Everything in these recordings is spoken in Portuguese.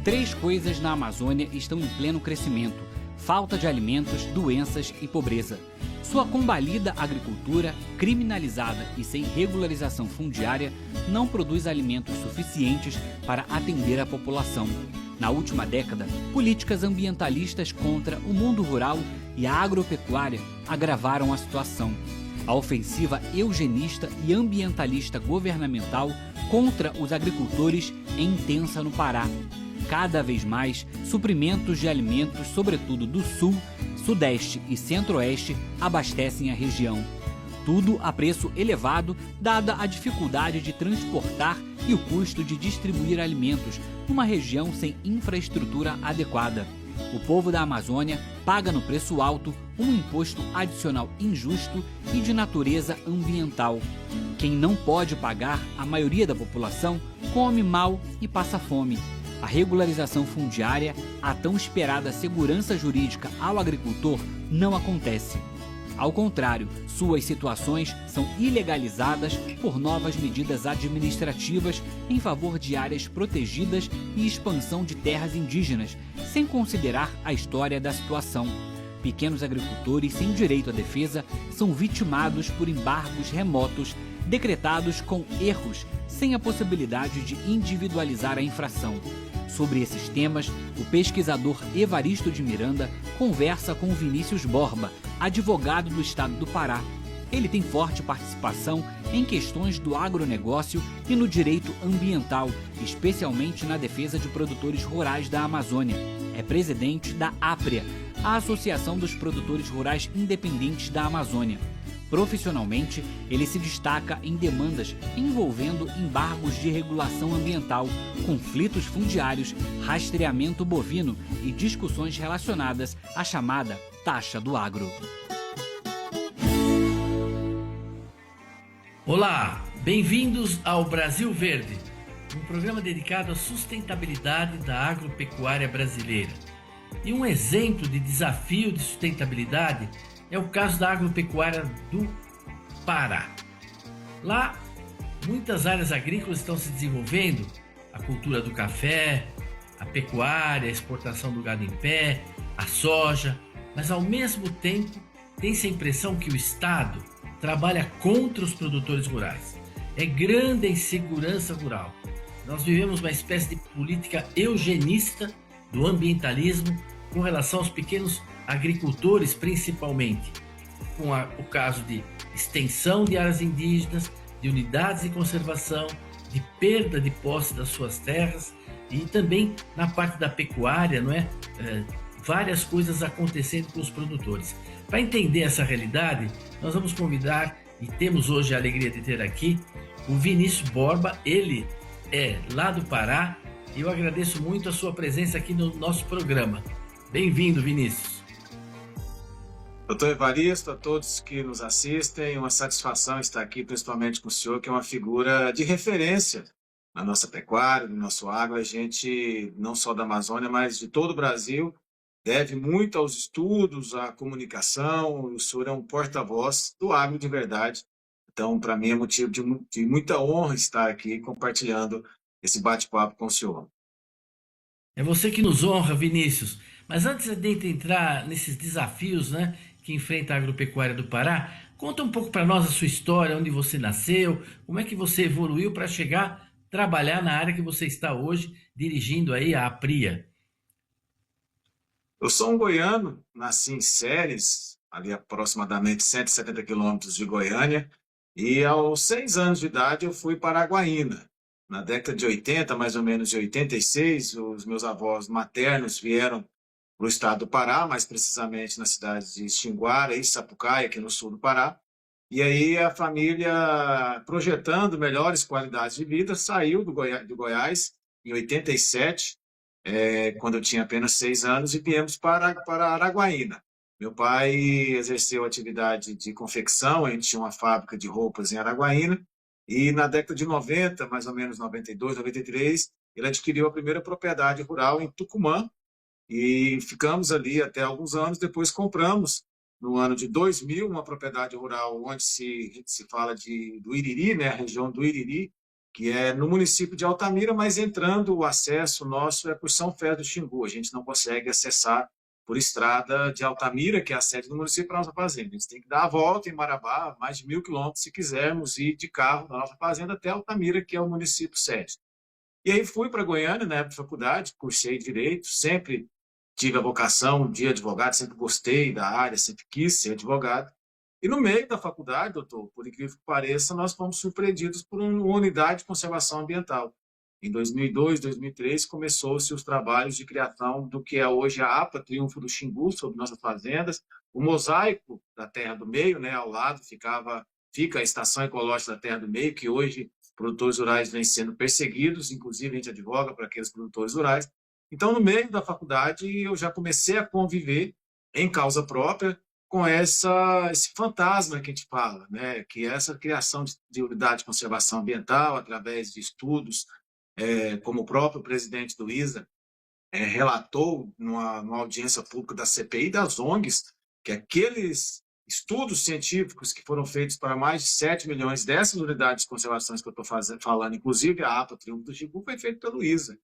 Três coisas na Amazônia estão em pleno crescimento: falta de alimentos, doenças e pobreza. Sua combalida agricultura, criminalizada e sem regularização fundiária, não produz alimentos suficientes para atender a população. Na última década, políticas ambientalistas contra o mundo rural e a agropecuária agravaram a situação. A ofensiva eugenista e ambientalista governamental contra os agricultores é intensa no Pará. Cada vez mais, suprimentos de alimentos, sobretudo do Sul, Sudeste e Centro-Oeste, abastecem a região. Tudo a preço elevado, dada a dificuldade de transportar e o custo de distribuir alimentos numa região sem infraestrutura adequada. O povo da Amazônia paga no preço alto um imposto adicional injusto e de natureza ambiental. Quem não pode pagar, a maioria da população, come mal e passa fome. A regularização fundiária, a tão esperada segurança jurídica ao agricultor, não acontece. Ao contrário, suas situações são ilegalizadas por novas medidas administrativas em favor de áreas protegidas e expansão de terras indígenas, sem considerar a história da situação. Pequenos agricultores sem direito à defesa são vitimados por embargos remotos, decretados com erros, sem a possibilidade de individualizar a infração. Sobre esses temas, o pesquisador Evaristo de Miranda conversa com Vinícius Borba, advogado do estado do Pará. Ele tem forte participação em questões do agronegócio e no direito ambiental, especialmente na defesa de produtores rurais da Amazônia. É presidente da APRIA, a Associação dos Produtores Rurais Independentes da Amazônia. Profissionalmente, ele se destaca em demandas envolvendo embargos de regulação ambiental, conflitos fundiários, rastreamento bovino e discussões relacionadas à chamada taxa do agro. Olá, bem-vindos ao Brasil Verde, um programa dedicado à sustentabilidade da agropecuária brasileira. E um exemplo de desafio de sustentabilidade é o caso da agropecuária do Pará. Lá, muitas áreas agrícolas estão se desenvolvendo, a cultura do café, a pecuária, a exportação do gado em pé, a soja, mas ao mesmo tempo tem-se a impressão que o Estado trabalha contra os produtores rurais. É grande a insegurança rural. Nós vivemos uma espécie de política eugenista do ambientalismo com relação aos pequenos agricultores, principalmente, com o caso de extensão de áreas indígenas, de unidades de conservação, de perda de posse das suas terras e também na parte da pecuária, não é? Várias coisas acontecendo com os produtores. Para entender essa realidade, nós vamos convidar, e temos hoje a alegria de ter aqui, o Vinícius Borba. Ele é lá do Pará e eu agradeço muito a sua presença aqui no nosso programa. Bem-vindo, Vinícius. Doutor Evaristo, a todos que nos assistem, uma satisfação estar aqui, principalmente com o senhor, que é uma figura de referência na nossa pecuária, no nosso agro. A gente, não só da Amazônia, mas de todo o Brasil, deve muito aos estudos, à comunicação. O senhor é um porta-voz do agro de verdade. Então, para mim, é motivo de muita honra estar aqui compartilhando esse bate-papo com o senhor. É você que nos honra, Vinícius. Mas antes de entrar nesses desafios, né, que enfrenta a agropecuária do Pará, conta um pouco para nós a sua história, onde você nasceu, como é que você evoluiu para chegar a trabalhar na área que você está hoje, dirigindo aí a APRIA. Eu sou um goiano, nasci em Ceres, ali aproximadamente 170 quilômetros de Goiânia, e aos 6 anos de idade eu fui para Araguaína. Na década de 80, mais ou menos de 86, os meus avós maternos vieram para o estado do Pará, mais precisamente na cidade de Xinguara e Sapucaia, aqui no sul do Pará. E aí a família, projetando melhores qualidades de vida, saiu do Goiás em 87, quando eu tinha apenas 6 anos, e viemos para Araguaína. Meu pai exerceu atividade de confecção, a gente tinha uma fábrica de roupas em Araguaína, e na década de 90, mais ou menos 92, 93, ele adquiriu a primeira propriedade rural em Tucumã, e ficamos ali até alguns anos. Depois compramos, no ano de 2000, uma propriedade rural onde se fala do Iriri, né, a região do Iriri, que é no município de Altamira, mas entrando o acesso nosso é por São Félix do Xingu. A gente não consegue acessar por estrada de Altamira, que é a sede do município, para a nossa fazenda. A gente tem que dar a volta em Marabá, mais de 1.000 quilômetros, se quisermos ir de carro da nossa fazenda até Altamira, que é o município sede. E aí fui para Goiânia, na época de faculdade, cursei Direito, sempre tive a vocação de advogado, sempre gostei da área, sempre quis ser advogado. E no meio da faculdade, doutor, por incrível que pareça, nós fomos surpreendidos por uma unidade de conservação ambiental. Em 2002, 2003, começou-se os trabalhos de criação do que é hoje a APA Triunfo do Xingu, sobre nossas fazendas. O mosaico da Terra do Meio, né, ao lado, fica a Estação Ecológica da Terra do Meio, que hoje produtores rurais vêm sendo perseguidos, inclusive a gente advoga para aqueles produtores rurais. Então, no meio da faculdade, eu já comecei a conviver em causa própria com esse fantasma que a gente fala, né? Que é essa criação de unidade de conservação ambiental através de estudos, como o próprio presidente do ISA relatou numa audiência pública da CPI das ONGs, que aqueles estudos científicos que foram feitos para mais de 7 milhões dessas unidades de conservação que eu estou falando, inclusive a APA Triunfo do Xingu, foi feito pelo ISA.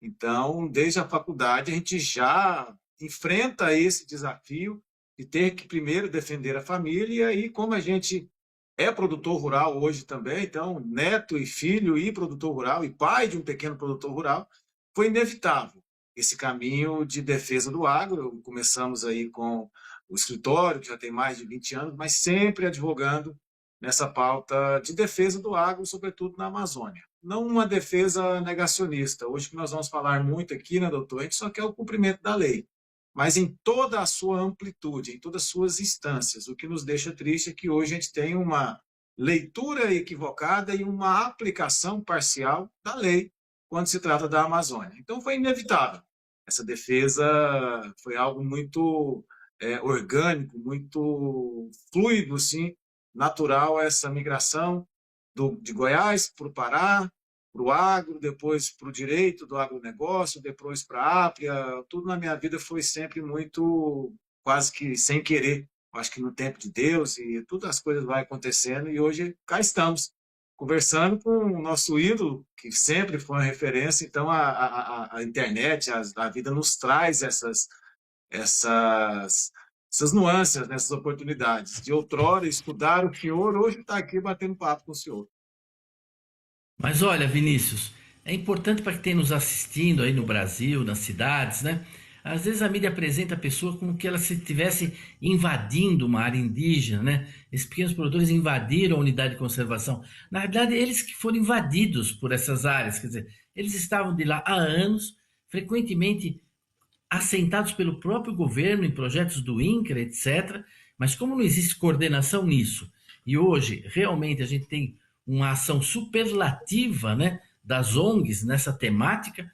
Então, desde a faculdade, a gente já enfrenta esse desafio de ter que primeiro defender a família, e aí, como a gente é produtor rural hoje também, então, neto e filho e produtor rural, e pai de um pequeno produtor rural, foi inevitável esse caminho de defesa do agro. Começamos aí com o escritório, que já tem mais de 20 anos, mas sempre advogando nessa pauta de defesa do agro, sobretudo na Amazônia. Não uma defesa negacionista. Hoje que nós vamos falar muito aqui, né, doutor? A gente só quer o cumprimento da lei, mas em toda a sua amplitude, em todas as suas instâncias. O que nos deixa triste é que hoje a gente tem uma leitura equivocada e uma aplicação parcial da lei quando se trata da Amazônia. Então, foi inevitável. Essa defesa foi algo muito orgânico, muito fluido, sim, natural, essa migração de Goiás para o Pará, para o agro, depois para o direito do agronegócio, depois para a Ápria. Tudo na minha vida foi sempre muito, quase que sem querer. Acho que no tempo de Deus, e todas as coisas vão acontecendo, e hoje cá estamos, conversando com o nosso ídolo, que sempre foi uma referência. Então, a internet, a vida nos traz essas nuances, essas oportunidades. De outrora, estudar o senhor, hoje está aqui batendo papo com o senhor. Mas olha, Vinícius, é importante para quem tem nos assistindo aí no Brasil, nas cidades, né? Às vezes a mídia apresenta a pessoa como que ela se estivesse invadindo uma área indígena, né? Esses pequenos produtores invadiram a unidade de conservação. Na verdade, eles que foram invadidos por essas áreas, quer dizer, eles estavam de lá há anos, frequentemente assentados pelo próprio governo em projetos do INCRA, etc. Mas como não existe coordenação nisso, e hoje realmente a gente tem uma ação superlativa, né, das ONGs nessa temática,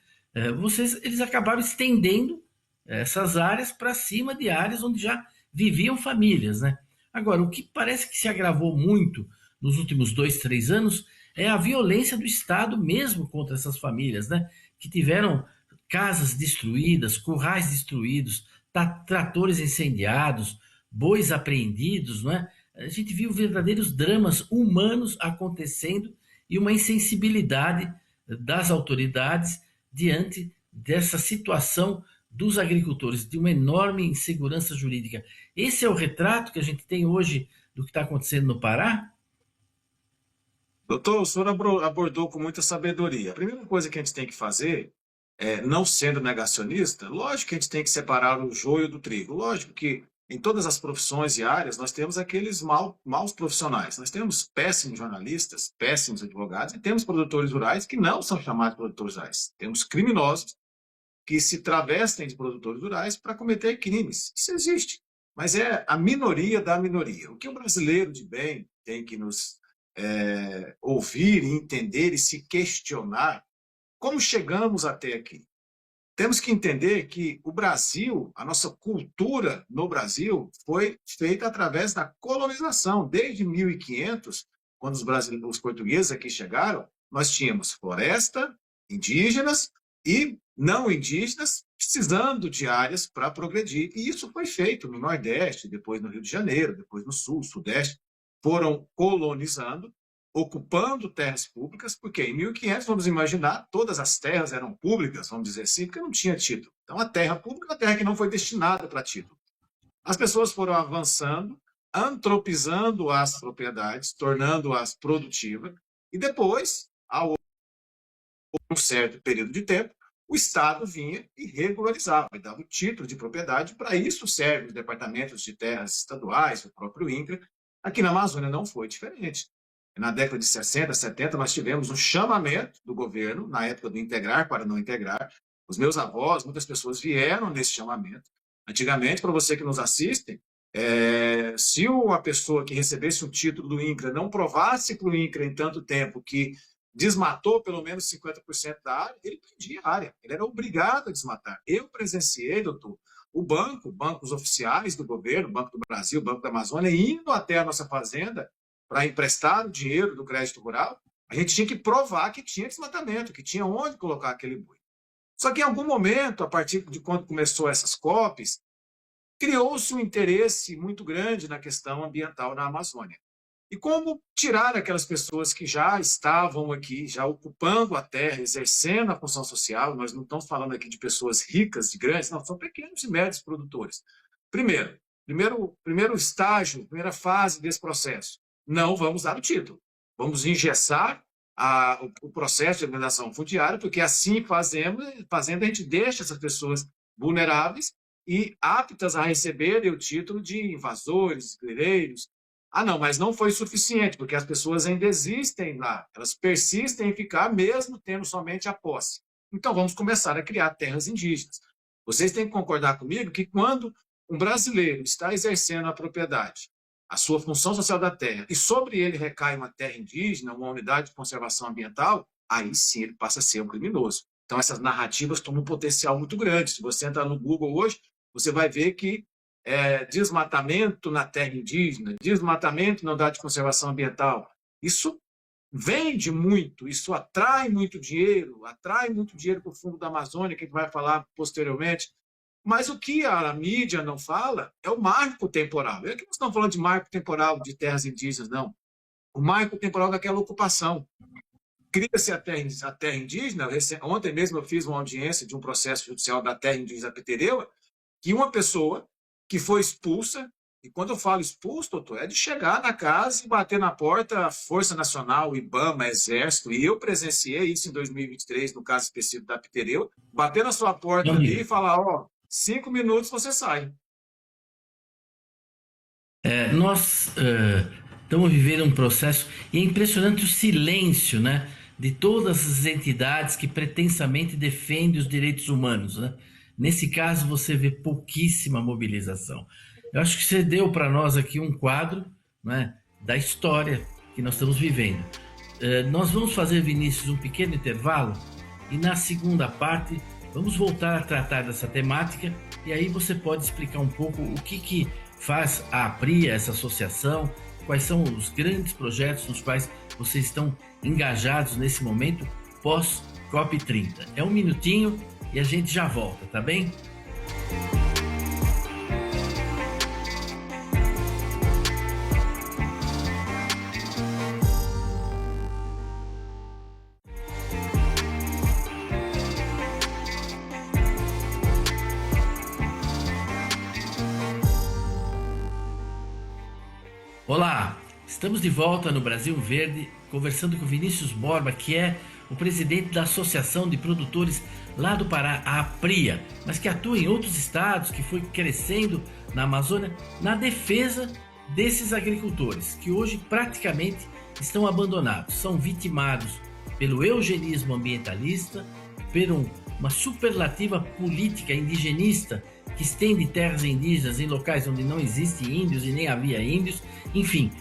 eles acabaram estendendo essas áreas para cima de áreas onde já viviam famílias, né? Agora, o que parece que se agravou muito nos últimos 2, 3 anos é a violência do Estado mesmo contra essas famílias, né? Que tiveram casas destruídas, currais destruídos, tratores incendiados, bois apreendidos, não é? A gente viu verdadeiros dramas humanos acontecendo e uma insensibilidade das autoridades diante dessa situação dos agricultores, de uma enorme insegurança jurídica. Esse é o retrato que a gente tem hoje do que está acontecendo no Pará? Doutor, o senhor abordou com muita sabedoria. A primeira coisa que a gente tem que fazer, não sendo negacionista, lógico que a gente tem que separar o joio do trigo. Lógico que em todas as profissões e áreas nós temos aqueles maus profissionais. Nós temos péssimos jornalistas, péssimos advogados, e temos produtores rurais que não são chamados produtores rurais. Temos criminosos que se travestem de produtores rurais para cometer crimes. Isso existe, mas é a minoria da minoria. O que o brasileiro de bem tem que nos ouvir, entender e se questionar: como chegamos até aqui? Temos que entender que o Brasil, a nossa cultura no Brasil, foi feita através da colonização. Desde 1500, quando os portugueses aqui chegaram, nós tínhamos floresta, indígenas e não indígenas precisando de áreas para progredir. E isso foi feito no Nordeste, depois no Rio de Janeiro, depois no Sul, Sudeste. Foram colonizando ocupando terras públicas, porque em 1500, vamos imaginar, todas as terras eram públicas, vamos dizer assim, porque não tinha título. Então, a terra pública é uma terra que não foi destinada para título. As pessoas foram avançando, antropizando as propriedades, tornando-as produtivas, e depois, ao um certo período de tempo, o Estado vinha e regularizava, e dava o título de propriedade. Para isso servem os departamentos de terras estaduais, o próprio INCRA. Aqui na Amazônia não foi diferente. Na década de 60, 70, nós tivemos um chamamento do governo, na época do integrar para não integrar. Os meus avós, muitas pessoas vieram nesse chamamento. Antigamente, para você que nos assiste, se uma pessoa que recebesse um título do INCRA não provasse para o INCRA em tanto tempo que desmatou pelo menos 50% da área, ele perdia a área. Ele era obrigado a desmatar. Eu presenciei, doutor, bancos oficiais do governo, Banco do Brasil, Banco da Amazônia, indo até a nossa fazenda para emprestar o dinheiro do crédito rural. A gente tinha que provar que tinha desmatamento, que tinha onde colocar aquele boi. Só que em algum momento, a partir de quando começou essas COPs, criou-se um interesse muito grande na questão ambiental na Amazônia. E como tirar aquelas pessoas que já estavam aqui, já ocupando a terra, exercendo a função social? Nós não estamos falando aqui de pessoas ricas, de grandes, não, são pequenos e médios produtores. Primeiro estágio, primeira fase desse processo, não vamos dar o título. Vamos engessar o processo de organização fundiária, porque assim fazendo, a gente deixa essas pessoas vulneráveis e aptas a receberem o título de invasores, grileiros. Não, mas não foi suficiente, porque as pessoas ainda existem lá, elas persistem em ficar mesmo tendo somente a posse. Então vamos começar a criar terras indígenas. Vocês têm que concordar comigo que quando um brasileiro está exercendo a propriedade, a sua função social da terra, e sobre ele recai uma terra indígena, uma unidade de conservação ambiental, aí sim ele passa a ser um criminoso. Então essas narrativas tomam um potencial muito grande. Se você entrar no Google hoje, você vai ver que desmatamento na terra indígena, desmatamento na unidade de conservação ambiental, isso vende muito, isso atrai muito dinheiro para o fundo da Amazônia, que a gente vai falar posteriormente. Mas o que a mídia não fala é o marco temporal. Aqui nós estamos falando de marco temporal de terras indígenas, não. O marco temporal daquela ocupação. Cria-se a terra indígena. Ontem mesmo eu fiz uma audiência de um processo judicial da terra indígena Pitereua, que uma pessoa que foi expulsa, e quando eu falo expulso, doutor, é de chegar na casa e bater na porta a Força Nacional, IBAMA, Exército, e eu presenciei isso em 2023, no caso específico da Pitereua, bater na sua porta ali e falar, 5 minutos você sai. Nós estamos vivendo um processo, e é impressionante o silêncio, né, de todas as entidades que pretensamente defendem os direitos humanos, né? Nesse caso, você vê pouquíssima mobilização. Eu acho que você deu para nós aqui um quadro, né, da história que nós estamos vivendo. Nós vamos fazer, Vinícius, um pequeno intervalo e na segunda parte vamos voltar a tratar dessa temática e aí você pode explicar um pouco o que faz a APRIA, essa associação, quais são os grandes projetos nos quais vocês estão engajados nesse momento pós-COP30. É um minutinho e a gente já volta, tá bem? Olá, estamos de volta no Brasil Verde, conversando com Vinícius Borba, que é o presidente da Associação de Produtores lá do Pará, a APRIA, mas que atua em outros estados, que foi crescendo na Amazônia, na defesa desses agricultores, que hoje praticamente estão abandonados, são vitimados pelo eugenismo ambientalista, por uma superlativa política indigenista que estende terras indígenas em locais onde não existem índios e nem havia índios. Enfim,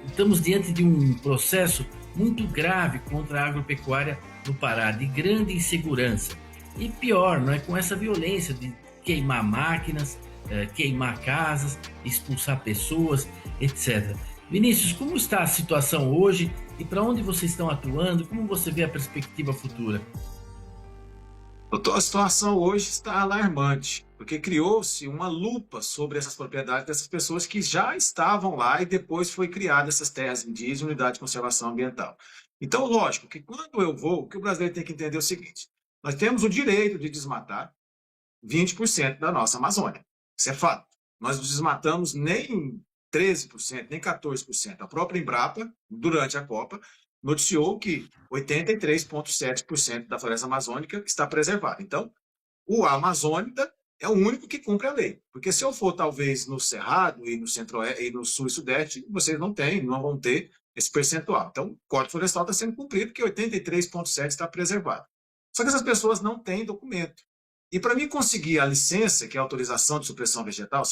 estamos diante de um processo muito grave contra a agropecuária no Pará, de grande insegurança. E pior, não é, com essa violência de queimar máquinas, queimar casas, expulsar pessoas, etc. Vinícius, como está a situação hoje e para onde vocês estão atuando? Como você vê a perspectiva futura? Doutor, a situação hoje está alarmante. porque criou-se uma lupa sobre essas propriedades dessas pessoas que já estavam lá e depois foi criada essas terras indígenas, unidade de conservação ambiental. Então, lógico que quando eu vou, o que o brasileiro tem que entender é o seguinte: nós temos o direito de desmatar 20% da nossa Amazônia. Isso é fato. Nós não desmatamos nem 13%, nem 14%. A própria Embrapa, durante a Copa, noticiou que 83,7% da floresta amazônica está preservada. Então, o Amazônica é o único que cumpre a lei. Porque se eu for, talvez, no Cerrado e no Centro-Oeste e no Sul e Sudeste, vocês não vão ter esse percentual. Então, o Código Florestal está sendo cumprido, porque 83,7% está preservado. Só que essas pessoas não têm documento. E para mim conseguir a licença, que é a autorização de supressão vegetal,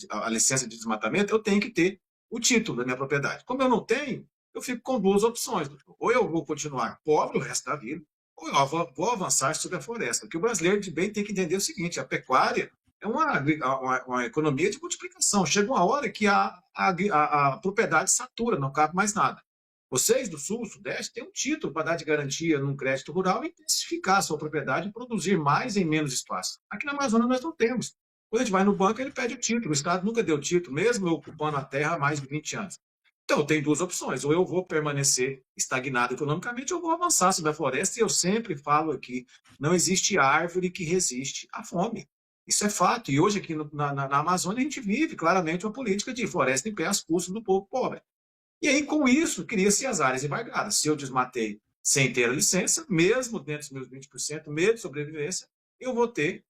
a licença de desmatamento, eu tenho que ter o título da minha propriedade. Como eu não tenho, eu fico com duas opções. Ou eu vou continuar pobre o resto da vida, ou eu vou avançar sobre a floresta. Porque o brasileiro de bem tem que entender o seguinte: a pecuária é uma economia de multiplicação. Chega uma hora que a propriedade satura, não cabe mais nada. Vocês do Sul, Sudeste, têm um título para dar de garantia num crédito rural e intensificar a sua propriedade e produzir mais em menos espaço. Aqui na Amazônia nós não temos. Quando a gente vai no banco, ele pede o título. O Estado nunca deu título, mesmo eu ocupando a terra há mais de 20 anos. Então, tem duas opções: ou eu vou permanecer estagnado economicamente, ou eu vou avançar sobre a floresta. E eu sempre falo aqui, não existe árvore que resiste à fome. Isso é fato. E hoje aqui na Amazônia a gente vive claramente uma política de floresta em pé às custas do povo pobre. E aí, com isso, cria-se as áreas embargadas. Se eu desmatei sem ter a licença, mesmo dentro dos meus 20%, medo de sobrevivência, eu vou ter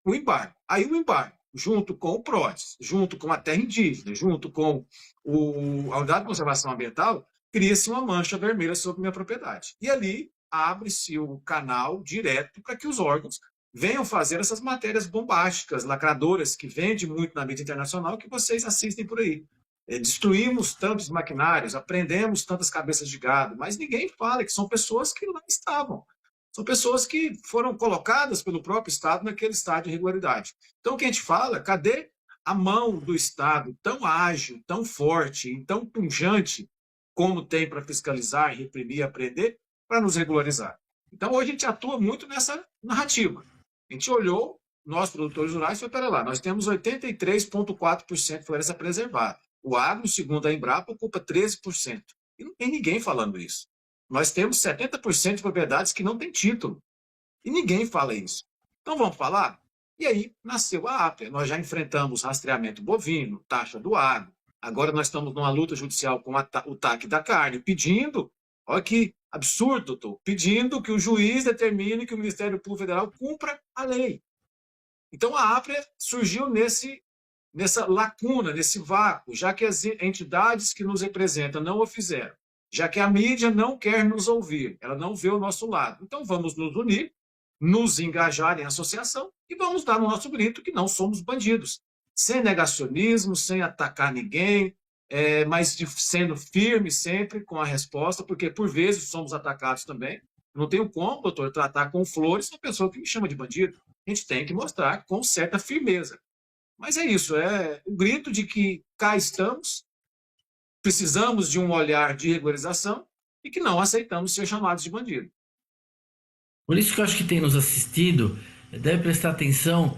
o embargo. Aí o embargo, junto com o PRODES, junto com a terra indígena, junto com a unidade de conservação ambiental, cria-se uma mancha vermelha sobre minha propriedade. E ali abre-se o canal direto para que os órgãos venham fazer essas matérias bombásticas, lacradoras, que vendem muito na mídia internacional, que vocês assistem por aí. Destruímos tantos maquinários, apreendemos tantas cabeças de gado, mas ninguém fala que são pessoas que lá estavam. São pessoas que foram colocadas pelo próprio Estado naquele estado de irregularidade. Então, o que a gente fala: cadê a mão do Estado tão ágil, tão forte e tão pungente como tem para fiscalizar, reprimir e apreender, para nos regularizar? Então, hoje a gente atua muito nessa narrativa. A gente olhou, nós produtores rurais, e falou: pera lá, nós temos 83,4% de floresta preservada. O agro, segundo a Embrapa, ocupa 13%. E não tem ninguém falando isso. Nós temos 70% de propriedades que não têm título. E ninguém fala isso. Então vamos falar? E aí nasceu a APA. Nós já enfrentamos rastreamento bovino, taxa do agro. Agora nós estamos numa luta judicial com o TAC da carne, pedindo, olha que absurdo, doutor, pedindo que o juiz determine que o Ministério Público Federal cumpra a lei. Então a APA surgiu nessa lacuna, nesse vácuo, já que as entidades que nos representam não o fizeram, já que a mídia não quer nos ouvir, ela não vê o nosso lado. Então vamos nos unir, nos engajar em associação e vamos dar no nosso grito que não somos bandidos, sem negacionismo, sem atacar ninguém, mas sendo firme sempre com a resposta, porque por vezes somos atacados também. Não tenho como, doutor, tratar com flores uma pessoa que me chama de bandido. A gente tem que mostrar com certa firmeza. Mas é isso, é o grito de que cá estamos, precisamos de um olhar de regularização e que não aceitamos ser chamados de bandido. Por isso que eu acho que tem nos assistido, deve prestar atenção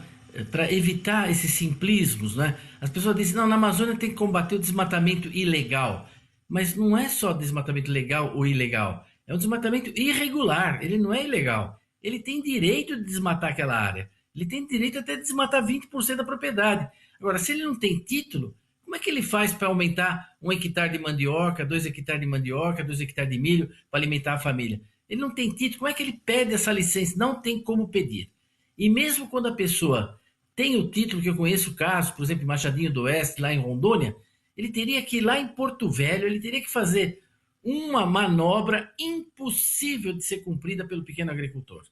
para evitar esses simplismos, né? As pessoas dizem: não, na Amazônia tem que combater o desmatamento ilegal. Mas não é só desmatamento legal ou ilegal, é um desmatamento irregular, ele não é ilegal. Ele tem direito de desmatar aquela área. Ele tem direito até de desmatar 20% da propriedade. Agora, se ele não tem título, como é que ele faz para aumentar 1 hectare de mandioca, 2 hectares de mandioca, 2 hectares de milho para alimentar a família? Ele não tem título, como é que ele pede essa licença? Não tem como pedir. E mesmo quando a pessoa tem o título, que eu conheço casos, por exemplo, em Machadinho do Oeste, lá em Rondônia, ele teria que ir lá em Porto Velho, ele teria que fazer uma manobra impossível de ser cumprida pelo pequeno agricultor.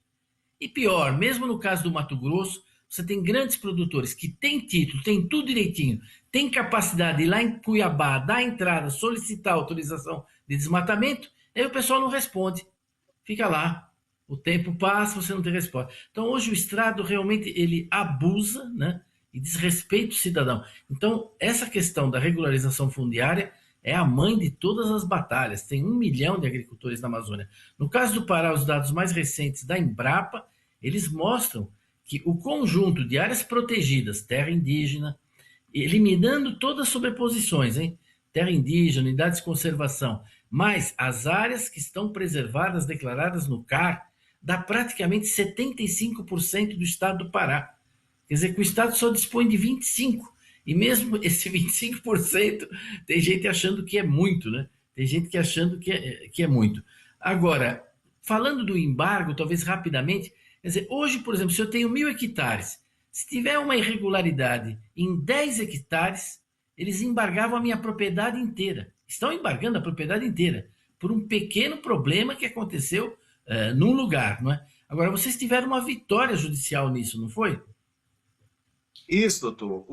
E pior, mesmo no caso do Mato Grosso, você tem grandes produtores que têm título, têm tudo direitinho, têm capacidade de ir lá em Cuiabá, dar entrada, solicitar autorização de desmatamento, aí o pessoal não responde. Fica lá, o tempo passa, você não tem resposta. Então hoje o Estado realmente ele abusa, né, e desrespeita o cidadão. Então essa questão da regularização fundiária é a mãe de todas as batalhas. Tem 1 milhão de agricultores na Amazônia. No caso do Pará, os dados mais recentes da Embrapa, eles mostram que o conjunto de áreas protegidas, terra indígena, eliminando todas as sobreposições, hein? Terra indígena, unidades de conservação, mais as áreas que estão preservadas, declaradas no CAR, dá praticamente 75% do estado do Pará. Quer dizer que o estado só dispõe de 25%. E mesmo esse 25%, tem gente achando que é muito, né? Tem gente que achando que é muito. Agora, falando do embargo, talvez rapidamente, quer dizer, hoje, por exemplo, se eu tenho 1.000 hectares, se tiver uma irregularidade em 10 hectares, eles embargavam a minha propriedade inteira. Estão embargando a propriedade inteira por um pequeno problema que aconteceu num lugar, não é? Agora, vocês tiveram uma vitória judicial nisso, não foi? Isso, doutor.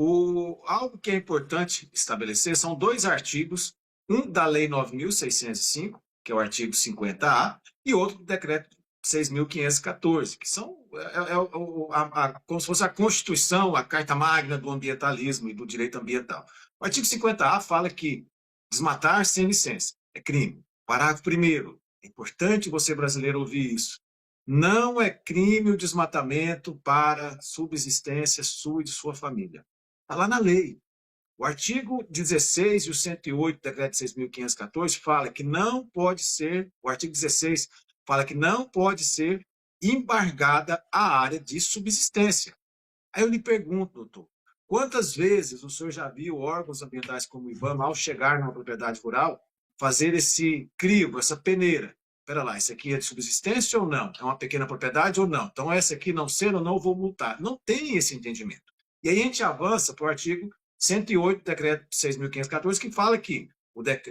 Algo que é importante estabelecer são dois artigos, um da Lei 9.605, que é o artigo 50A, e outro do Decreto 6.514, que são como se fosse a Constituição, a Carta Magna do ambientalismo e do direito ambiental. O artigo 50A fala que desmatar sem licença é crime. Parágrafo 1º, é importante você, brasileiro, ouvir isso. Não é crime o desmatamento para subsistência sua e de sua família. Está lá na lei. O artigo 16 e o 108 do decreto 6.514 fala que não pode ser, o artigo 16 fala que não pode ser embargada a área de subsistência. Aí eu lhe pergunto, doutor, quantas vezes o senhor já viu órgãos ambientais como o IBAMA, ao chegar numa propriedade rural, fazer esse crivo, essa peneira? Espera lá, isso aqui é de subsistência ou não? É uma pequena propriedade ou não? Então, essa aqui não sendo, eu não vou multar. Não tem esse entendimento. E aí a gente avança para o artigo 108 do decreto 6.514, que fala que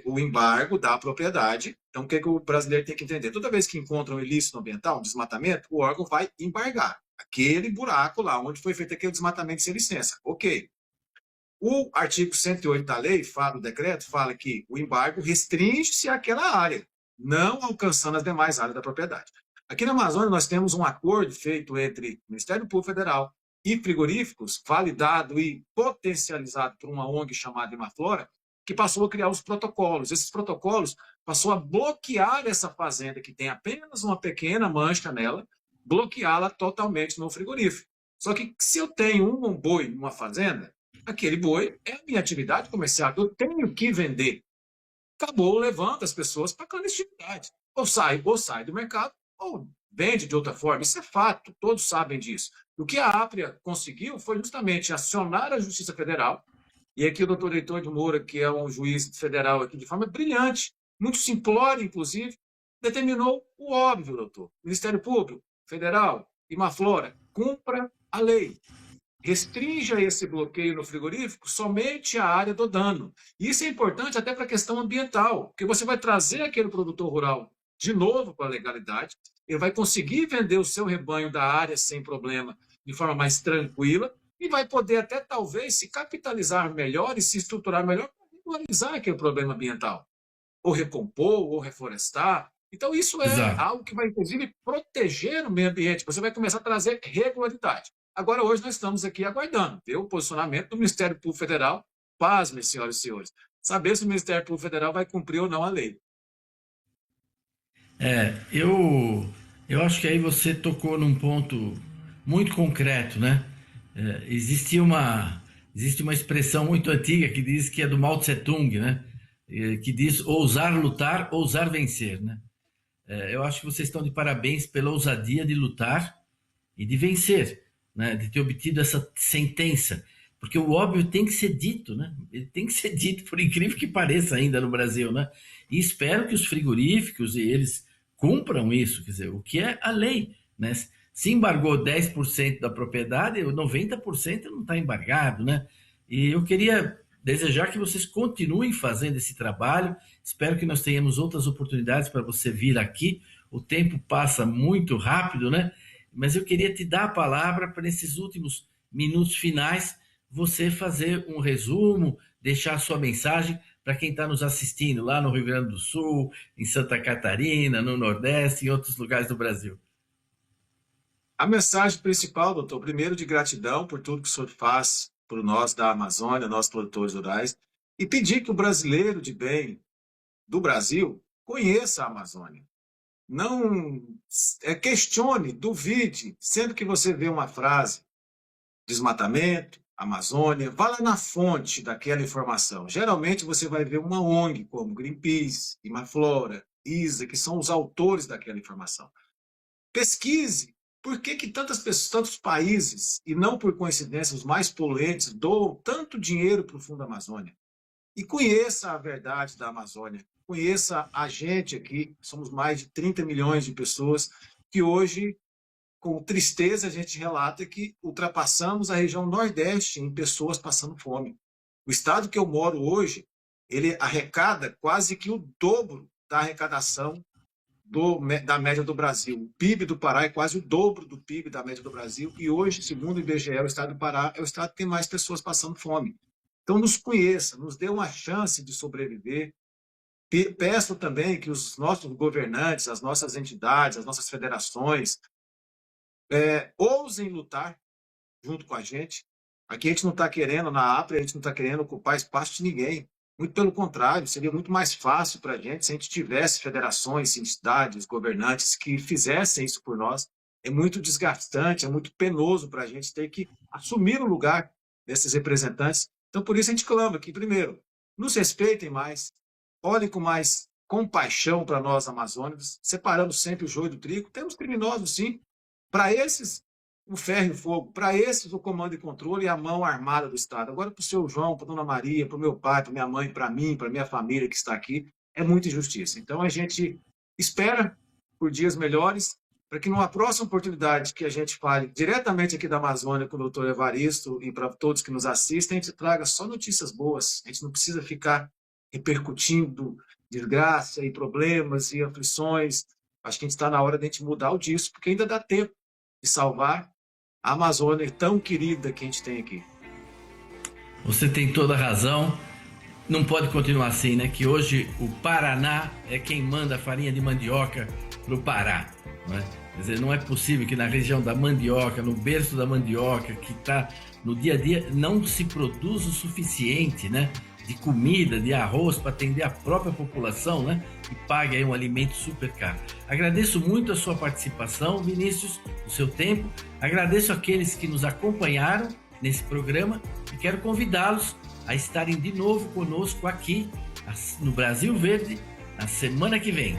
o embargo da propriedade. Então, o que o brasileiro tem que entender? Toda vez que encontra um ilícito ambiental, um desmatamento, o órgão vai embargar aquele buraco lá onde foi feito aquele desmatamento sem licença. Ok. O artigo 108 da lei, do decreto, fala que o embargo restringe-se àquela área, não alcançando as demais áreas da propriedade. Aqui na Amazônia, nós temos um acordo feito entre o Ministério Público Federal e frigoríficos, validado e potencializado por uma ONG chamada Imaflora, que passou a criar os protocolos. Esses protocolos passou a bloquear essa fazenda, que tem apenas uma pequena mancha nela, bloqueá-la totalmente no frigorífico. Só que se eu tenho um boi numa fazenda, aquele boi é a minha atividade comercial, eu tenho que vender. Acabou, levanta as pessoas para a clandestinidade. Ou sai do mercado, ou vende de outra forma. Isso é fato, todos sabem disso. O que a Apria conseguiu foi justamente acionar a Justiça Federal, e aqui o doutor Heitor de Moura, que é um juiz federal aqui de forma brilhante, muito simplória, inclusive, determinou o óbvio, doutor. Ministério Público Federal, Imaflora, cumpra a lei. Restrinja esse bloqueio no frigorífico somente à área do dano. Isso é importante até para a questão ambiental, porque você vai trazer aquele produtor rural de novo para a legalidade, ele vai conseguir vender o seu rebanho da área sem problema, de forma mais tranquila, e vai poder até talvez se capitalizar melhor e se estruturar melhor para regularizar aquele problema ambiental, ou recompor, ou reflorestar. Então isso é Exato. algo que vai, inclusive, proteger o meio ambiente. Você vai começar a trazer regularidade. Agora, hoje, nós estamos aqui aguardando ver o posicionamento do Ministério Público Federal. Pasmem, senhoras e senhores, saber se o Ministério Público Federal vai cumprir ou não a lei. Eu acho que aí você tocou num ponto muito concreto, né? Existe uma expressão muito antiga que diz que é do Mao Tse Tung, né? Que diz ousar lutar, ousar vencer, né? Eu acho que vocês estão de parabéns pela ousadia de lutar e de vencer, né? De ter obtido essa sentença, porque o óbvio tem que ser dito, né? Ele tem que ser dito, por incrível que pareça ainda no Brasil, né? E espero que os frigoríficos e eles cumpram isso, quer dizer, o que é a lei, né? Se embargou 10% da propriedade, 90% não está embargado, né? E eu queria desejar que vocês continuem fazendo esse trabalho. Espero que nós tenhamos outras oportunidades para você vir aqui. O tempo passa muito rápido, né? Mas eu queria te dar a palavra para, nesses últimos minutos finais, você fazer um resumo, deixar a sua mensagem para quem está nos assistindo lá no Rio Grande do Sul, em Santa Catarina, no Nordeste e em outros lugares do Brasil. A mensagem principal, doutor, primeiro de gratidão por tudo que o senhor faz por nós da Amazônia, nós produtores rurais, e pedir que o brasileiro de bem do Brasil conheça a Amazônia. não questione, duvide, sempre que você vê uma frase, desmatamento, Amazônia, vá lá na fonte daquela informação. Geralmente você vai ver uma ONG como Greenpeace, Imaflora, ISA, que são os autores daquela informação. Pesquise por que tantas pessoas, tantos países, e não por coincidência os mais poluentes, doam tanto dinheiro para o Fundo Amazônia. E conheça a verdade da Amazônia. Conheça a gente aqui, somos mais de 30 milhões de pessoas, que hoje, com tristeza, a gente relata que ultrapassamos a região Nordeste em pessoas passando fome. O estado que eu moro hoje, ele arrecada quase que o dobro da arrecadação da média do Brasil. O PIB do Pará é quase o dobro do PIB da média do Brasil, e hoje, segundo o IBGE, o estado do Pará é o estado que tem mais pessoas passando fome. Então, nos conheça, nos dê uma chance de sobreviver. Peço também que os nossos governantes, as nossas entidades, as nossas federações, ousem lutar junto com a gente. Aqui a gente não está querendo, na APRE, a gente não está querendo ocupar espaço de ninguém. Muito pelo contrário, seria muito mais fácil para a gente se a gente tivesse federações, entidades, governantes que fizessem isso por nós. É muito desgastante, é muito penoso para a gente ter que assumir o lugar desses representantes. Então, por isso a gente clama que, primeiro, nos respeitem mais, olhem com mais compaixão para nós amazônicos, separando sempre o joio do trigo. Temos criminosos, sim. Para esses, o ferro e o fogo. Para esses, o comando e controle e a mão armada do Estado. Agora, para o seu João, para a dona Maria, para o meu pai, para minha mãe, para mim, para minha família que está aqui, é muita injustiça. Então, a gente espera por dias melhores, para que numa próxima oportunidade que a gente fale diretamente aqui da Amazônia com o doutor Evaristo e para todos que nos assistem, a gente traga só notícias boas. A gente não precisa ficar repercutindo desgraça e problemas e aflições. Acho que a gente está na hora de a gente mudar o disso, porque ainda dá tempo de salvar a Amazônia tão querida que a gente tem aqui. Você tem toda a razão. Não pode continuar assim, né? Que hoje o Paraná é quem manda a farinha de mandioca para o Pará, não é? Quer dizer, não é possível que na região da mandioca, no berço da mandioca, que está no dia a dia, não se produza o suficiente, né, de comida, de arroz para atender a própria população, né, e pague aí um alimento super caro. Agradeço muito a sua participação, Vinícius, o seu tempo. Agradeço aqueles que nos acompanharam nesse programa e quero convidá-los a estarem de novo conosco aqui no Brasil Verde na semana que vem.